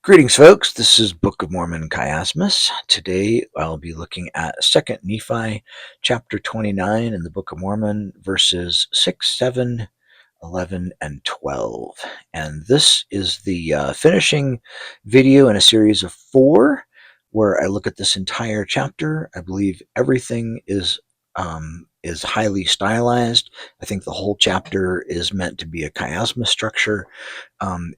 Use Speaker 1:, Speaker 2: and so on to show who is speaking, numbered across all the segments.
Speaker 1: Greetings, folks. This is Book of Mormon Chiasmus. Today I'll be looking at 2nd Nephi chapter 29 in the Book of Mormon, verses 6, 7, 11, and 12. And this is the finishing video in a series of 4 where I look at this entire chapter. I believe everything is highly stylized. I think the whole chapter is meant to be a chiasmus structure.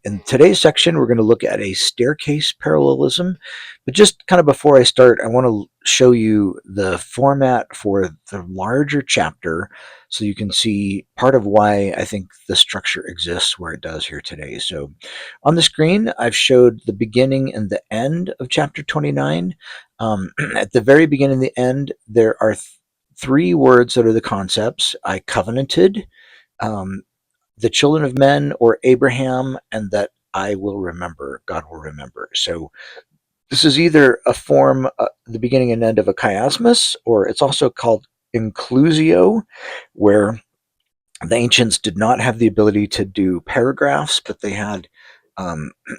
Speaker 1: In today's section, we're going to look at a staircase parallelism. But just kind of before I start, I want to show you the format for the larger chapter so you can see part of why I think the structure exists where it does here today. So on the screen, I've showed the beginning and the end of chapter 29. At the very beginning and the end, there are 3 words that are the concepts. I covenanted, um, the children of men or Abraham, and that I will remember, God will remember. So this is either a form, the beginning and end of a chiasmus, or it's also called inclusio, where the ancients did not have the ability to do paragraphs, but they had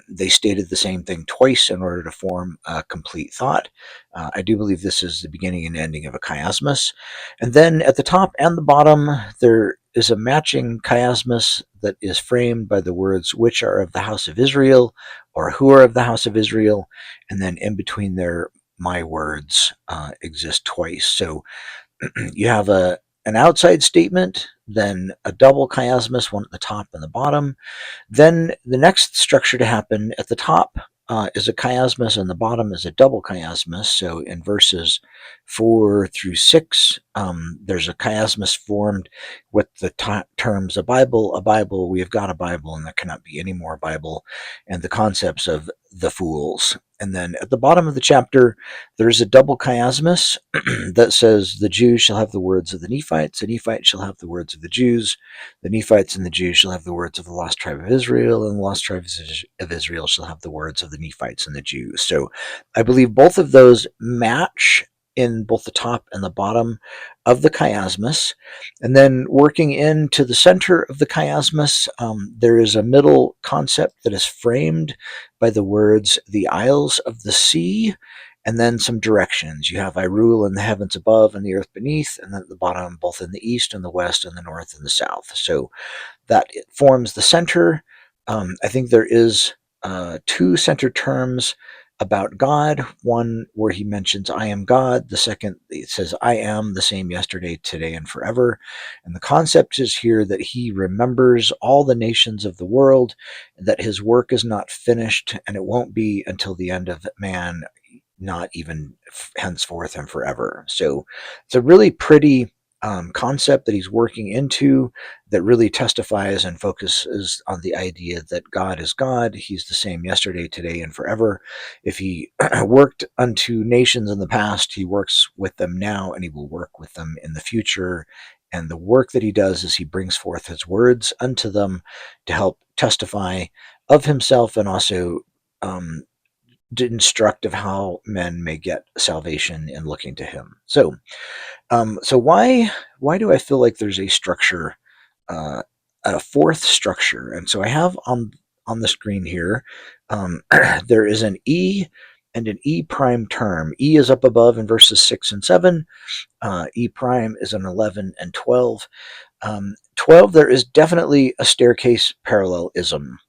Speaker 1: they stated the same thing twice in order to form a complete thought. I do believe this is the beginning and ending of a chiasmus. And then at the top and the bottom, there is a matching chiasmus that is framed by the words, which are of the house of Israel, or who are of the house of Israel. And then in between there, my words exist twice. So you have an outside statement, then a double chiasmus, one at the top and the bottom. Then the next structure to happen at the top is a chiasmus, and the bottom is a double chiasmus. So in verses 4 through 6, there's a chiasmus formed with the terms a Bible, we have got a Bible, and there cannot be any more Bible, and the concepts of the fools. And then at the bottom of the chapter, there's a double chiasmus that says the Jews shall have the words of the Nephites, the Nephites shall have the words of the Jews, the Nephites and the Jews shall have the words of the lost tribe of Israel, and the lost tribe of Israel shall have the words of the Nephites and the Jews. So I believe both of those match in both the top and the bottom of the chiasmus. And then working into the center of the chiasmus, there is a middle concept that is framed by the words, the isles of the sea, and then some directions. You have I rule in the heavens above and the earth beneath, and then at the bottom, both in the east and the west and the north and the south. So that forms the center. I think there is 2 center terms about God. One where he mentions I am God. The second, it says I am the same yesterday, today, and forever. And the concept is here that he remembers all the nations of the world, that his work is not finished, and it won't be until the end of man, not even henceforth and forever. So it's a really pretty concept that he's working into that really testifies and focuses on the idea that God is God. He's the same yesterday, today, and forever. If he worked unto nations in the past, he works with them now, and he will work with them in the future. And the work that he does is he brings forth his words unto them to help testify of himself, and also instruct of how men may get salvation in looking to him. So why do I feel like there's a structure, uh, a 4th structure? And so I have on the screen here, there is an E and an E prime term. E is up above in verses 6 and 7. E prime is in 11 and 12. 12, there is definitely a staircase parallelism,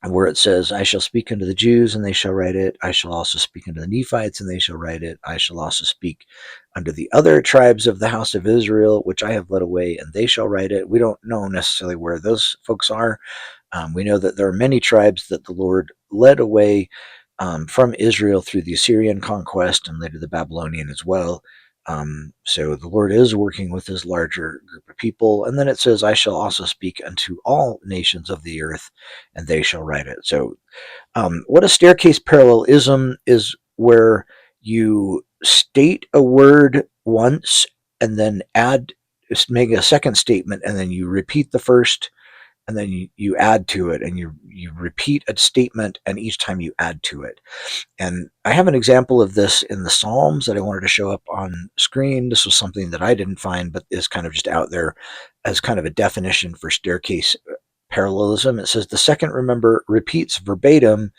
Speaker 1: where it says, I shall speak unto the Jews, and they shall write it. I shall also speak unto the Nephites, and they shall write it. I shall also speak unto the other tribes of the house of Israel, which I have led away, and they shall write it. We don't know necessarily where those folks are. We know that there are many tribes that the Lord led away from Israel through the Assyrian conquest and later the Babylonian as well. So the Lord is working with his larger group of people. And then it says, I shall also speak unto all nations of the earth, and they shall write it. So what a staircase parallelism is, where you state a word once and then make a second statement, and then you repeat the first, and then you add to it, and you repeat a statement, and each time you add to it. And I have an example of this in the Psalms that I wanted to show up on screen. This was something that I didn't find, but is kind of just out there as kind of a definition for staircase parallelism. It says the second member repeats verbatim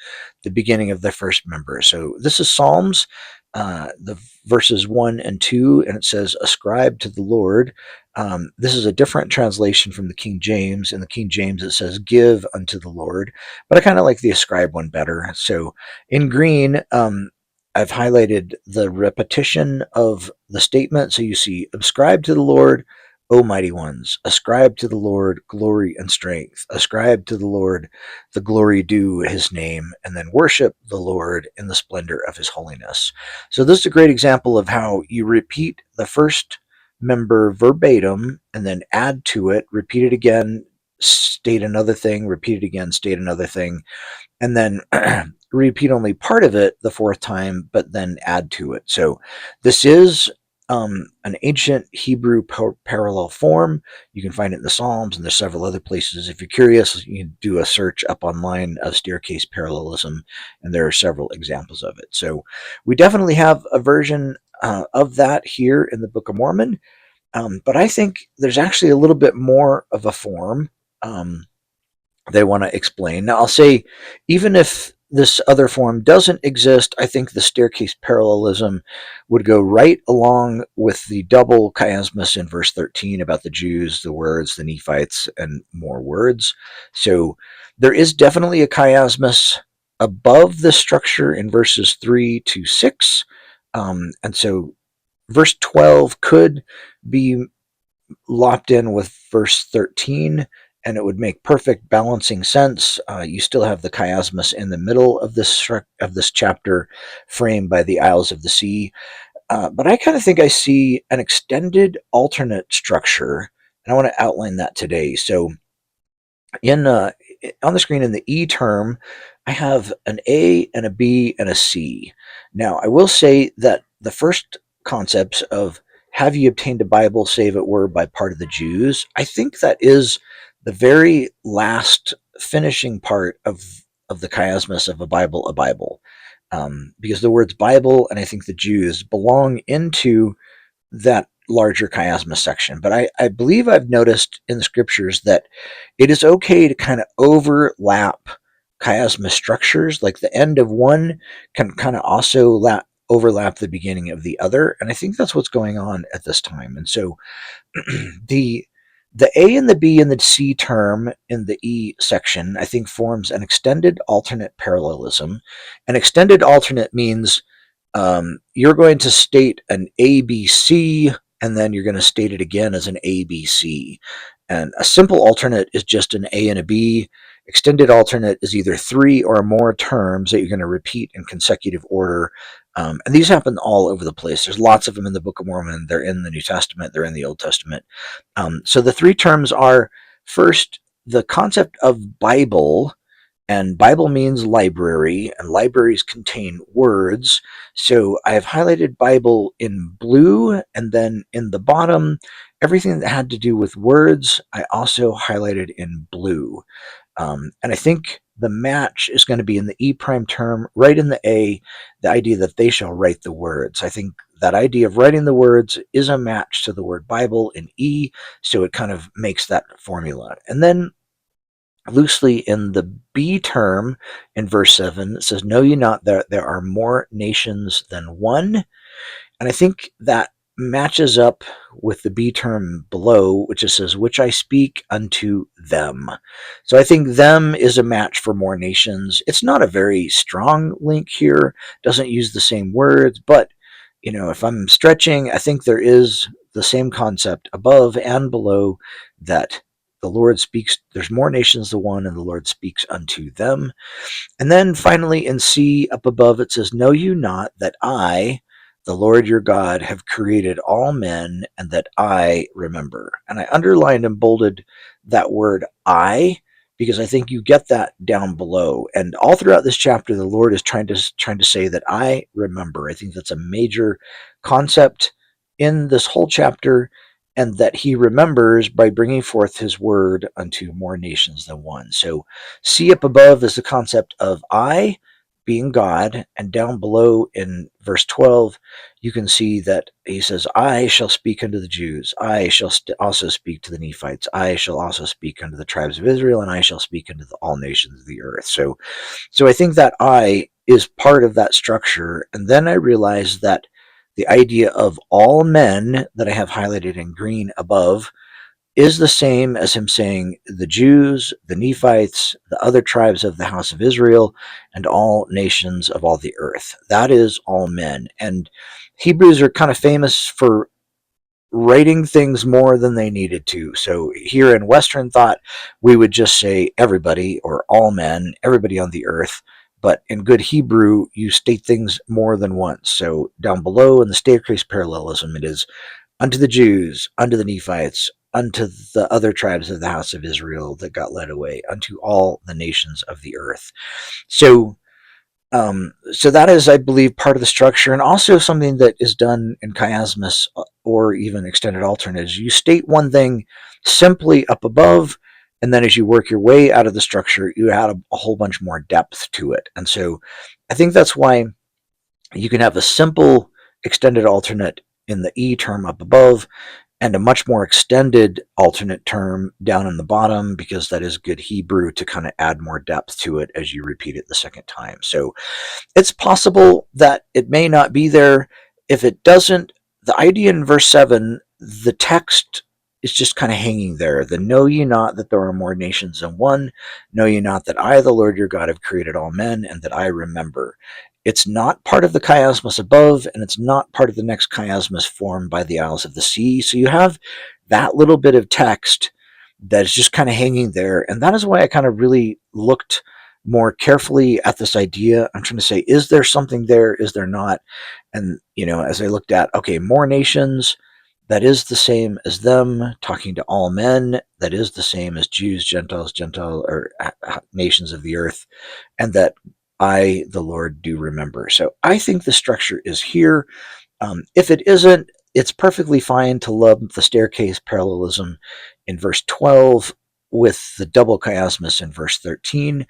Speaker 1: the beginning of the first member. So this is Psalms, the verses 1 and 2, and it says, ascribe to the Lord. This is a different translation from the King James. In the King James, it says, give unto the Lord. But I kind of like the ascribe one better. So in green, I've highlighted the repetition of the statement. So you see, ascribe to the Lord, O mighty ones. Ascribe to the Lord glory and strength. Ascribe to the Lord the glory due his name, and then worship the Lord in the splendor of his holiness. So this is a great example of how you repeat the first member verbatim and then add to it, repeat it again, state another thing, repeat it again, state another thing, and then repeat only part of it the fourth time, but then add to it. So this is an ancient Hebrew parallel form. You can find it in the Psalms, and there's several other places. If you're curious, you can do a search up online of staircase parallelism, and there are several examples of it. So we definitely have a version of that here in the Book of Mormon, but I think there's actually a little bit more of a form they want to explain. Now, I'll say, even if this other form doesn't exist, I think the staircase parallelism would go right along with the double chiasmus in verse 13 about the Jews, the words, the Nephites, and more words. So there is definitely a chiasmus above the structure in verses 3 to 6. And so verse 12 could be lopped in with verse 13, and it would make perfect balancing sense. You still have the chiasmus in the middle of this chapter, framed by the Isles of the Sea. But I kind of think I see an extended alternate structure, and I want to outline that today. So in on the screen in the E term, I have an A and a B and a C. Now, I will say that the first concepts of have ye obtained a Bible, save it were by part of the Jews, I think that is the very last finishing part of the chiasmus of a Bible, because the words Bible and I think the Jews belong into that larger chiasmus section. But I believe I've noticed in the scriptures that it is okay to kind of overlap chiasmus structures. Like the end of one can kind of also overlap the beginning of the other. And I think that's what's going on at this time. And so the A and the B and the C term in the E section, I think, forms an extended alternate parallelism. An extended alternate means you're going to state an ABC, and then you're going to state it again as an ABC. And a simple alternate is just an A and a B. Extended alternate is either three or more terms that you're going to repeat in consecutive order. And these happen all over the place. There's lots of them in the Book of Mormon. They're in the New Testament. They're in the Old Testament. So the three terms are, first, the concept of Bible. And Bible means library, and libraries contain words. So I have highlighted Bible in blue, and then in the bottom, everything that had to do with words, I also highlighted in blue. And I think the match is going to be in the E prime term, right in the A, the idea that they shall write the words. I think that idea of writing the words is a match to the word Bible in E, so it kind of makes that formula. And then loosely in the B term in verse 7, it says, know ye not that there are more nations than one? And I think that matches up with the B term below, which it says, which I speak unto them. So I think them is a match for more nations. It's not a very strong link here, doesn't use the same words, but if I'm stretching, I think there is the same concept above and below, that the Lord speaks, there's more nations than one, and the Lord speaks unto them. And then finally in C up above, it says, know you not that I, the Lord your God, have created all men, and that I remember. And I underlined and bolded that word I, because I think you get that down below. And all throughout this chapter, the Lord is trying to say that I remember. I think that's a major concept in this whole chapter, and that he remembers by bringing forth his word unto more nations than one. So C up above is the concept of I, being God, and down below in verse 12, you can see that he says, I shall speak unto the Jews, I shall also speak to the Nephites, I shall also speak unto the tribes of Israel, and I shall speak unto all nations of the earth. So I think that I is part of that structure. And then I realized that the idea of all men that I have highlighted in green above is the same as him saying the Jews, the Nephites, the other tribes of the house of Israel, and all nations of all the earth. That is all men. And Hebrews are kind of famous for writing things more than they needed to. So here in Western thought, we would just say everybody or all men, everybody on the earth. But in good Hebrew, you state things more than once. So down below in the staircase parallelism, it is unto the Jews, unto the Nephites, unto the other tribes of the house of Israel that got led away, unto all the nations of the earth. So so that is, I believe, part of the structure, and also something that is done in chiasmus or even extended alternates. You state one thing simply up above, and then as you work your way out of the structure, you add a whole bunch more depth to it. And so I think that's why you can have a simple extended alternate in the E term up above, and a much more extended alternate term down in the bottom, because that is good Hebrew to kind of add more depth to it as you repeat it the second time. So it's possible that it may not be there. If it doesn't, the idea in verse 7, the text is just kind of hanging there. The know ye not that there are more nations than one? Know ye not that I, the Lord your God, have created all men, and that I remember? It's not part of the chiasmus above, and it's not part of the next chiasmus formed by the isles of the sea. So you have that little bit of text that is just kind of hanging there. And that is why I kind of really looked more carefully at this idea. I'm trying to say, is there something there? Is there not? And, as I looked at, okay, more nations, that is the same as them talking to all men. That is the same as Jews, Gentiles, or nations of the earth. And that I, the Lord, do remember. So I think the structure is here. If it isn't, it's perfectly fine to lump the staircase parallelism in verse 12 with the double chiasmus in verse 13.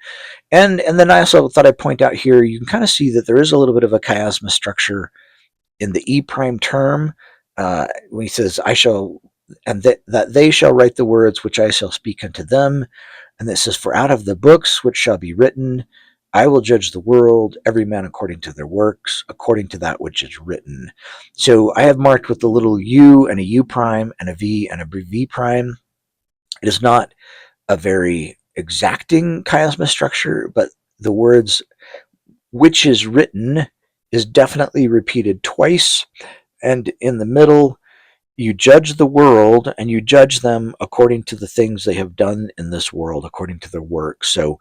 Speaker 1: And then I also thought I'd point out here, you can kind of see that there is a little bit of a chiasmus structure in the E prime term, when he says, I shall, and that they shall write the words which I shall speak unto them. And it says, for out of the books which shall be written, I will judge the world, every man according to their works, according to that which is written. So I have marked with a little U and a U prime and a V and a V prime. It is not a very exacting chiasmus structure, but the words which is written is definitely repeated twice. And in the middle, you judge the world, and you judge them according to the things they have done in this world, according to their work. So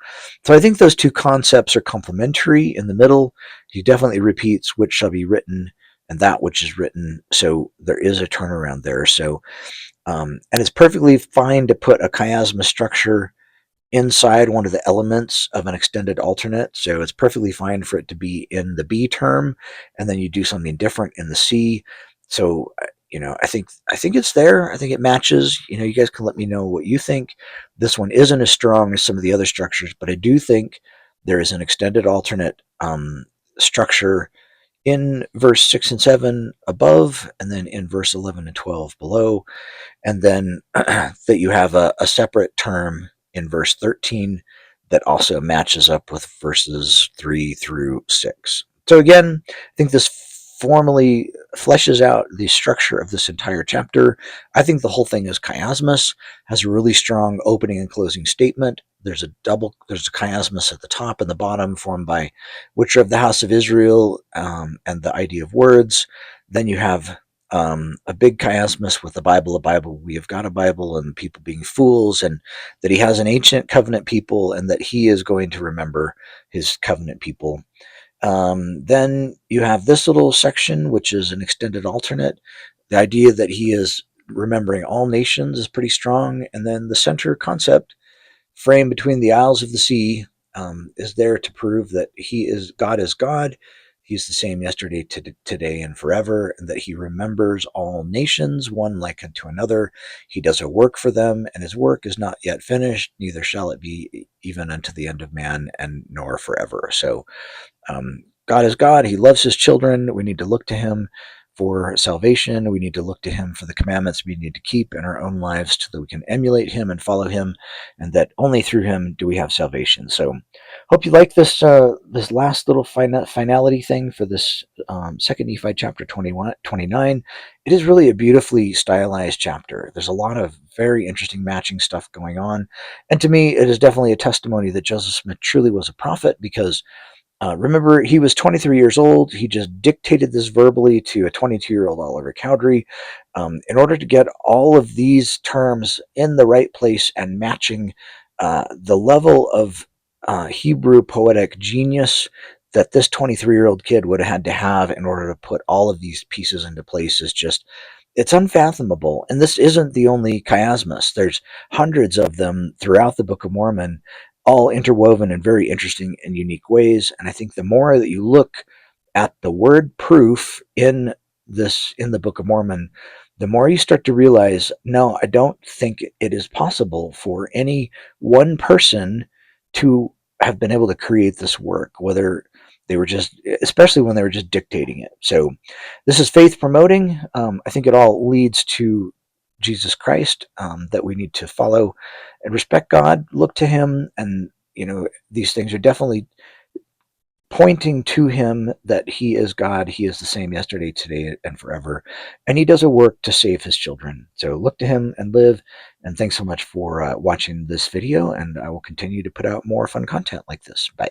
Speaker 1: I think those two concepts are complementary. In the middle, he definitely repeats which shall be written and that which is written. So there is a turnaround there. So, and it's perfectly fine to put a chiasmus structure inside one of the elements of an extended alternate. So it's perfectly fine for it to be in the B term, and then you do something different in the C. So, I think it's there. I think it matches. You guys can let me know what you think. This one isn't as strong as some of the other structures, but I do think there is an extended alternate structure in verse 6 and 7 above, and then in verse 11 and 12 below. And then that you have a separate term in verse 13 that also matches up with verses 3 through 6. So again, I think this formally fleshes out the structure of this entire chapter. I think the whole thing is chiasmus, has a really strong opening and closing statement. There's a chiasmus at the top and the bottom formed by which are of the house of Israel, and the idea of words. Then you have a big chiasmus with the Bible, we have got a Bible, and people being fools, and that he has an ancient covenant people, and that he is going to remember his covenant people. Then you have this little section, which is an extended alternate. The idea that he is remembering all nations is pretty strong. And then the center concept, framed between the isles of the sea, is there to prove that God is God. He's the same yesterday, today, and forever, and that he remembers all nations, one like unto another. He does a work for them, and his work is not yet finished, neither shall it be even unto the end of man, and nor forever. So God is God. He loves his children. We need to look to him for salvation. We need to look to him for the commandments we need to keep in our own lives so that we can emulate him and follow him, and that only through him do we have salvation. So hope you like this last little finality thing for this second Nephi chapter 29. It is really a beautifully stylized chapter. There's a lot of very interesting matching stuff going on. And to me, it is definitely a testimony that Joseph Smith truly was a prophet, because remember, he was 23 years old. He just dictated this verbally to a 22-year-old Oliver Cowdery in order to get all of these terms in the right place and matching the level of Hebrew poetic genius that this 23-year-old kid would have had to have in order to put all of these pieces into place. Is just, it's unfathomable. And this isn't the only chiasmus. There's hundreds of them throughout the Book of Mormon, all interwoven in very interesting and unique ways. And I think the more that you look at the word proof in the Book of Mormon, the more you start to realize, no, I don't think it is possible for any one person to have been able to create this work, whether they were just, especially when they were just dictating it. So this is faith promoting. I think it all leads to Jesus Christ, that we need to follow and respect God, look to him, and these things are definitely pointing to him, that he is God. He is the same yesterday, today, and forever, and he does a work to save his children. So look to him and live. And thanks so much for watching this video, and I will continue to put out more fun content like this. Bye.